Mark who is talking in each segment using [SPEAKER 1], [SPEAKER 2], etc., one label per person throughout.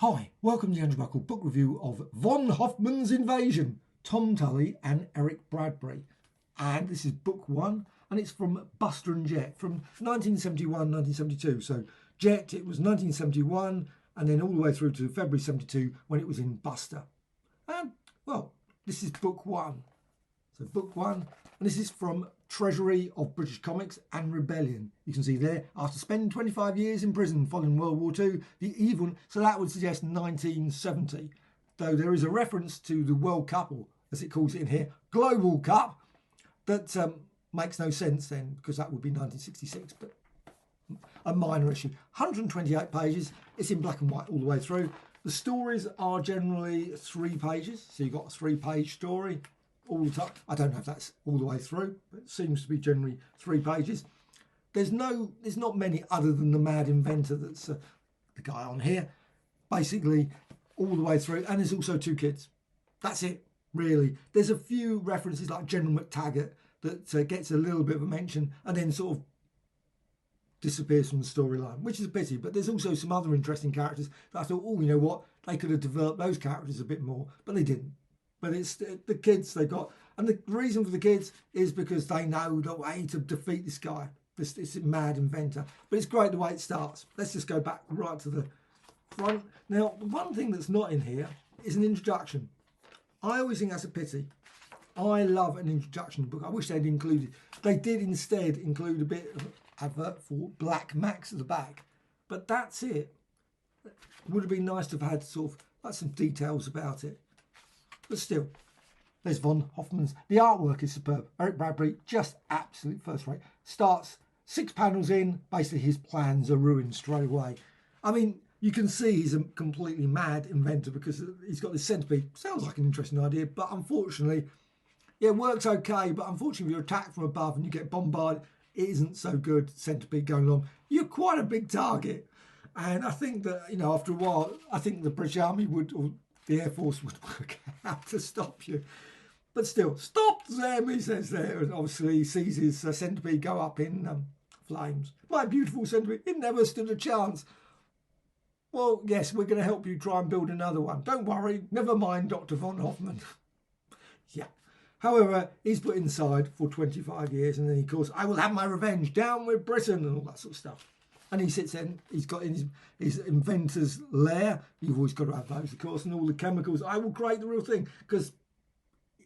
[SPEAKER 1] Hi, welcome to the Andrew Buckle book review of Von Hoffman's Invasion, Tom Tully and Eric Bradbury. And this is book one, and it's from Buster and Jet from 1971-1972. So Jet, it was 1971, and then all the way through to February 72 when it was in Buster. And, well, this is book one. So book one, and this is from Treasury of British Comics and Rebellion. You can see there, after spending 25 years in prison following World War II, the evil, so that would suggest 1970. Though there is a reference to the World Cup, or as it calls it in here, Global Cup, that makes no sense then, because that would be 1966, but a minor issue. 128 pages, it's in black and white all the way through. The stories are generally 3 pages, so you've got a 3-page story all the time. I don't know if that's all the way through, but it seems to be generally 3 pages. There's not many other than the mad inventor that's the guy on here, basically all the way through. And there's also 2 kids. That's it, really. There's a few references like General McTaggart that gets a little bit of a mention and then sort of disappears from the storyline, which is a pity. But there's also some other interesting characters that I thought, oh, you know what, they could have developed those characters a bit more, but they didn't. But it's the kids they got. And the reason for the kids is because they know the way to defeat this guy, this mad inventor. But it's great the way it starts. Let's just go back right to the front. Now, the one thing that's not in here is an introduction. I always think that's a pity. I love an introduction book. I wish they'd included. They did instead include a bit of advert for Black Max at the back. But that's it. It would have been nice to have had sort of like some details about it. But still, there's Von Hoffman's. The artwork is superb. Eric Bradbury, just absolute first rate. Starts 6 panels in, basically his plans are ruined straight away. I mean, you can see he's a completely mad inventor because he's got this centipede. Sounds like an interesting idea, but unfortunately, yeah, it works okay. But unfortunately, if you're attacked from above and you get bombarded, it isn't so good. Centipede going along, you're quite a big target. And I think that, you know, after a while, I think the British Army would, or the Air Force would work out to stop you. But still, stop them, he says there. And obviously he sees his centipede go up in flames. My beautiful centipede, it never stood a chance. Well, yes, we're going to help you try and build another one. Don't worry, never mind Dr. Von Hoffman. Yeah. However, he's put inside for 25 years and then he calls, I will have my revenge, down with Britain, and all that sort of stuff. And he sits in, he's got in his inventor's lair. You've always got to have those, of course, and all the chemicals. I will create the real thing, because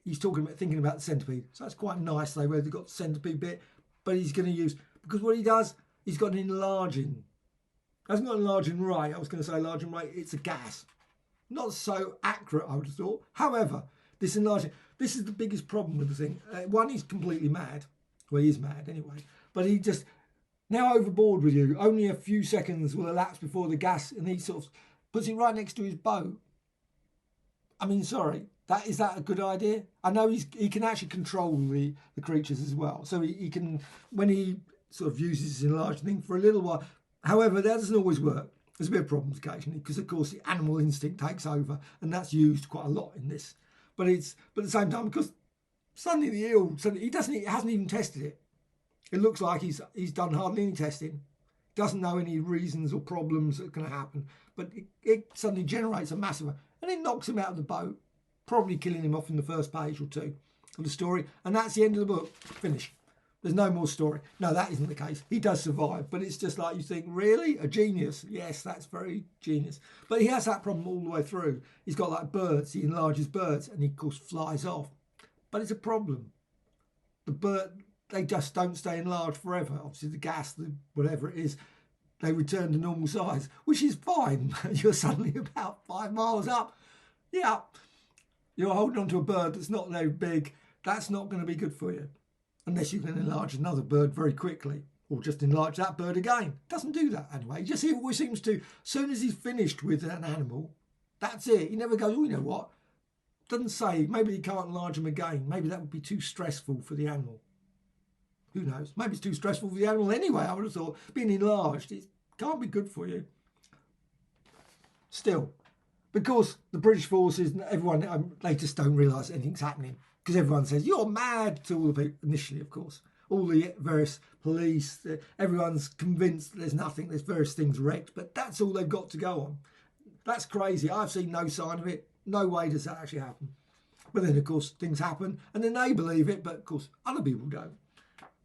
[SPEAKER 1] he's thinking about the centipede. So that's quite nice. They've got the centipede bit, but he's going to use, because what he does, he's got an enlarging. Hasn't got an enlarging ray. I was going to say enlarging ray. It's a gas. Not so accurate, I would have thought. However, this enlarging, this is the biggest problem with the thing. One, he's completely mad. Well, he is mad anyway. But he just, now overboard with you, only a few seconds will elapse before the gas, and he sort of puts it right next to his boat. I mean, sorry, is that a good idea? I know he can actually control the creatures as well. So he can, when he sort of uses his enlarged thing for a little while. However, that doesn't always work. There's a bit of problems occasionally, because of course the animal instinct takes over, and that's used quite a lot in this. But at the same time, because suddenly the eel, he hasn't even tested it. It looks like he's done hardly any testing. Doesn't know any reasons or problems that are going to happen. But it suddenly generates a massive, and it knocks him out of the boat, probably killing him off in the first page or 2 of the story. And that's the end of the book. Finish. There's no more story. No, that isn't the case. He does survive, but it's just like you think, really? A genius? Yes, that's very genius. But he has that problem all the way through. He's got like birds. He enlarges birds, and he, of course, flies off. But it's a problem. The bird, they just don't stay enlarged forever. Obviously, the gas, whatever it is, they return to normal size, which is fine. You're suddenly about 5 miles up. Yeah, you're holding on to a bird that's not very big. That's not going to be good for you, unless you can enlarge another bird very quickly, or just enlarge that bird again. Doesn't do that anyway. He always seems to, as soon as he's finished with an animal, that's it. He never goes, oh, you know what? Doesn't say, maybe he can't enlarge them again. Maybe that would be too stressful for the animal. Who knows? Maybe it's too stressful for the animal anyway. I would have thought being enlarged, it can't be good for you. Still, because the British forces, everyone, they just don't realise anything's happening. Because everyone says, you're mad, to all the people, initially, of course. All the various police, everyone's convinced there's nothing, there's various things wrecked, but that's all they've got to go on. That's crazy. I've seen no sign of it. No way does that actually happen. But then, of course, things happen, and then they believe it, but of course, other people don't.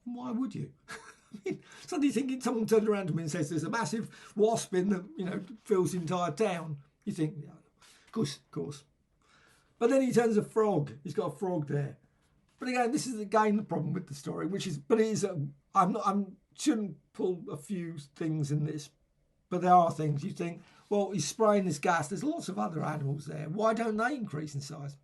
[SPEAKER 1] Why would you? I mean, suddenly thinking someone turned around to me and says there's a massive wasp in the, fills the entire town. You think, yeah, of course. But then he turns a frog. He's got a frog there. But again, this is again the problem with the story, shouldn't pull a few things in this, but there are things you think, well, he's spraying this gas. There's lots of other animals there. Why don't they increase in size?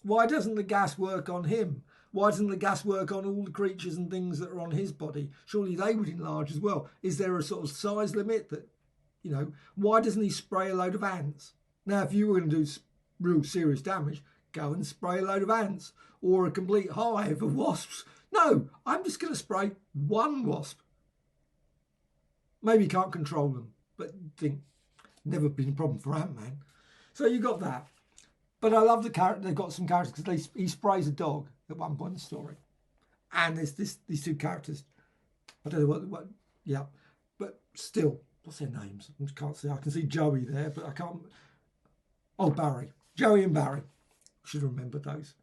[SPEAKER 1] Why doesn't the gas work on him? Why doesn't the gas work on all the creatures and things that are on his body? Surely they would enlarge as well. Is there a sort of size limit that, why doesn't he spray a load of ants? Now, if you were going to do real serious damage, go and spray a load of ants or a complete hive of wasps. No, I'm just going to spray one wasp. Maybe you can't control them, but think never been a problem for Ant-Man. So you got that. But I love the character. They've got some characters because he sprays a dog at one point in the story, and there's these two characters. I don't know what. Yeah, but still, what's their names? I can't see. I can see Joey there, but I can't. Oh, Barry, Joey and Barry. Should remember those.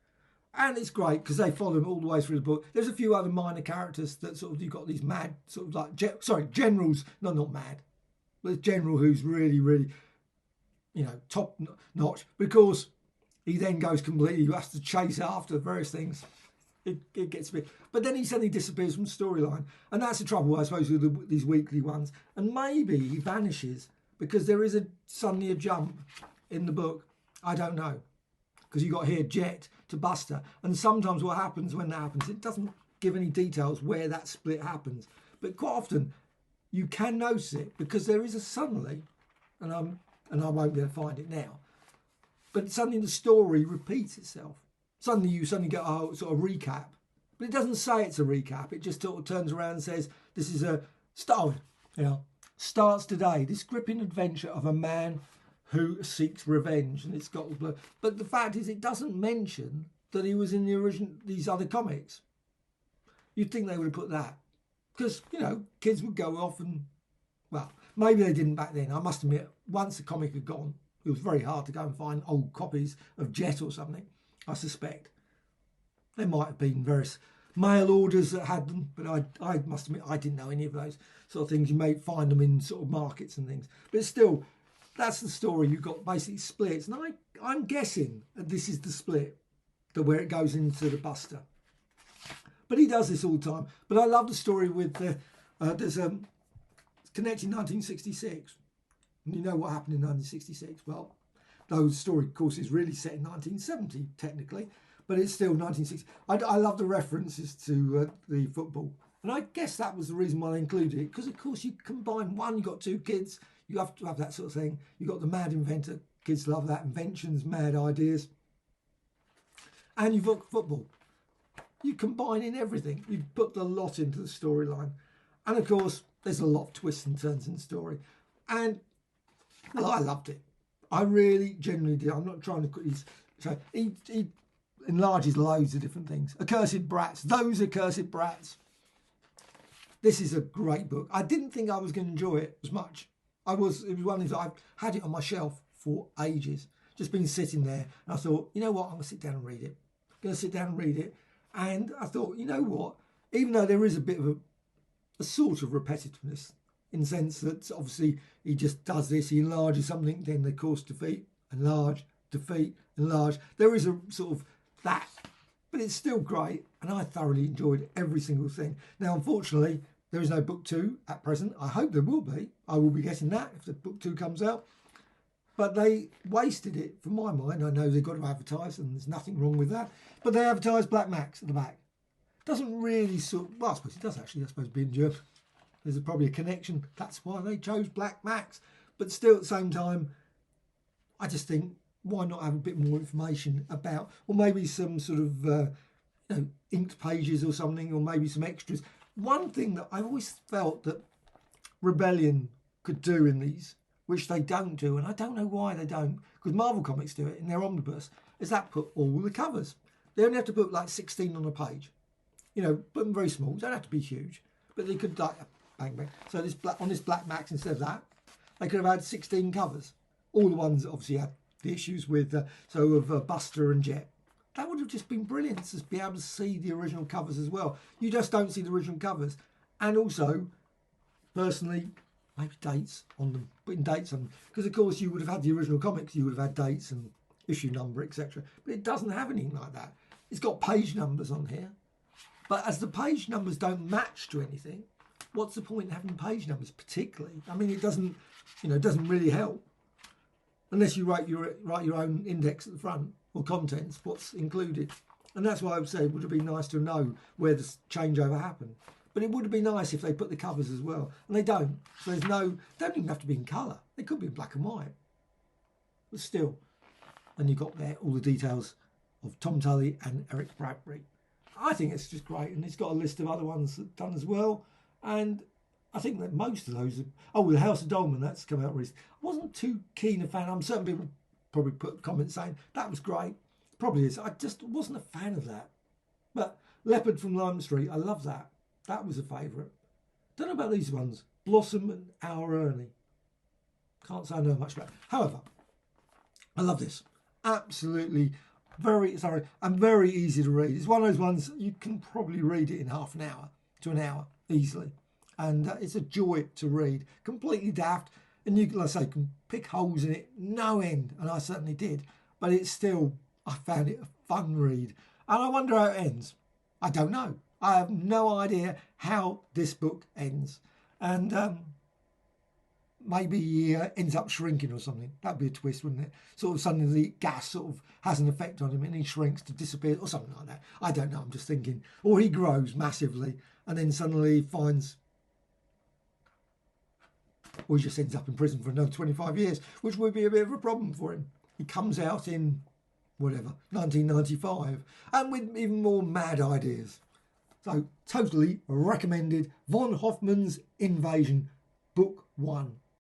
[SPEAKER 1] And it's great because they follow him all the way through the book. There's a few other minor characters that sort of you've got these mad sort of like generals. No, not mad, but a general who's really, really, top notch because. He then goes completely, he has to chase after various things. It gets a bit... But then he suddenly disappears from storyline. And that's the trouble, I suppose, with these weekly ones. And maybe he vanishes because there is suddenly a jump in the book. I don't know. Because you got here Jet to Buster. And sometimes what happens when that happens, it doesn't give any details where that split happens. But quite often, you can notice it because there is a suddenly, and I won't be able to find it now, but suddenly the story repeats itself. Suddenly you get a sort of recap. But it doesn't say it's a recap. It just sort of turns around and says, this is a starts today. This gripping adventure of a man who seeks revenge. And it's got... But the fact is it doesn't mention that he was in the original, these other comics. You'd think they would have put that. Because, kids would go off and... Well, maybe they didn't back then. I must admit, once the comic had gone, it was very hard to go and find old copies of Jet or something, I suspect. There might have been various mail orders that had them, but I must admit I didn't know any of those sort of things. You may find them in sort of markets and things. But still, that's the story. You've got basically splits. And I'm guessing that this is the split, where it goes into the Buster. But he does this all the time. But I love the story with there's connecting 1966. And you know what happened in 1966? Well, though the story, of course, is really set in 1970, technically, but it's still 1960. I love the references to the football. And I guess that was the reason why I included it, because, of course, you combine one, you've got two kids, you have to have that sort of thing. You've got the mad inventor, kids love that, inventions, mad ideas. And you've got football. You combine in everything. You put a lot into the storyline. And, of course, there's a lot of twists and turns in the story. And... Well, I loved it. I really, genuinely did. I'm not trying to... So he enlarges loads of different things. Accursed Brats. Those Accursed Brats. This is a great book. I didn't think I was going to enjoy it as much. It was one of these... I've had it on my shelf for ages. Just been sitting there. And I thought, you know what? I'm going to sit down and read it. I'm going to sit down and read it. And I thought, you know what? Even though there is a bit of a sort of repetitiveness, in the sense that obviously he just does this, he enlarges something, then of course defeat, enlarge, defeat, enlarge. There is a sort of that, but it's still great, and I thoroughly enjoyed every single thing. Now, unfortunately, there is no book 2 at present. I hope there will be. I will be getting that if the book 2 comes out. But they wasted it, from my mind. I know they've got to advertise, and there's nothing wrong with that. But they advertise Black Max at the back. Doesn't really well, I suppose it does actually, I suppose, being German. There's probably a connection. That's why they chose Black Max. But still, at the same time, I just think, why not have a bit more information about, or maybe some sort of inked pages or something, or maybe some extras. One thing that I always felt that Rebellion could do in these, which they don't do, and I don't know why they don't, because Marvel Comics do it in their omnibus, is that put all the covers. They only have to put like 16 on a page. Put them very small. They don't have to be huge, but they could like... Bang, bang. So on this Black Max, instead of that, they could have had 16 covers. all the ones that obviously had the issues with, of Buster and Jet. That would have just been brilliant to be able to see the original covers as well. You just don't see the original covers. And also, personally, maybe dates on them, putting dates on them. Because, of course, you would have had the original comics, you would have had dates and issue number, etc. But it doesn't have anything like that. It's got page numbers on here. But as the page numbers don't match to anything, what's the point in having page numbers particularly? I mean, it doesn't really help. Unless you write your own index at the front or contents, what's included. And that's why I would say it would have been nice to know where the changeover happened. But it would have been nice if they put the covers as well. And they don't. So they don't even have to be in colour. They could be in black and white. But still. And you've got there all the details of Tom Tully and Eric Bradbury. I think it's just great. And it's got a list of other ones done as well. And I think that most of those... the House of Dolman, that's come out recently. I wasn't too keen a fan. Certain people probably put comments saying, that was great. Probably is. I just wasn't a fan of that. But Leopard from Lime Street, I love that. That was a favourite. Don't know about these ones. Blossom and Our Ernie. Can't say I know much about it. However, I love this. Absolutely very easy to read. It's one of those ones you can probably read it in half an hour to an hour easily. And it's a joy to read. Completely daft. And you, like I say, can pick holes in it no end. And I certainly did. But it's still, I found it a fun read. And I wonder how it ends. I don't know. I have no idea how this book ends. And maybe he ends up shrinking or something. That'd be a twist, wouldn't it? Sort of suddenly the gas sort of has an effect on him and he shrinks to disappear or something like that. I don't know. I'm just thinking. Or he grows massively and then suddenly finds... or he just ends up in prison for another 25 years, which would be a bit of a problem for him. He comes out in, 1995, and with even more mad ideas. So, totally recommended. Von Hoffman's Invasion, Book 1.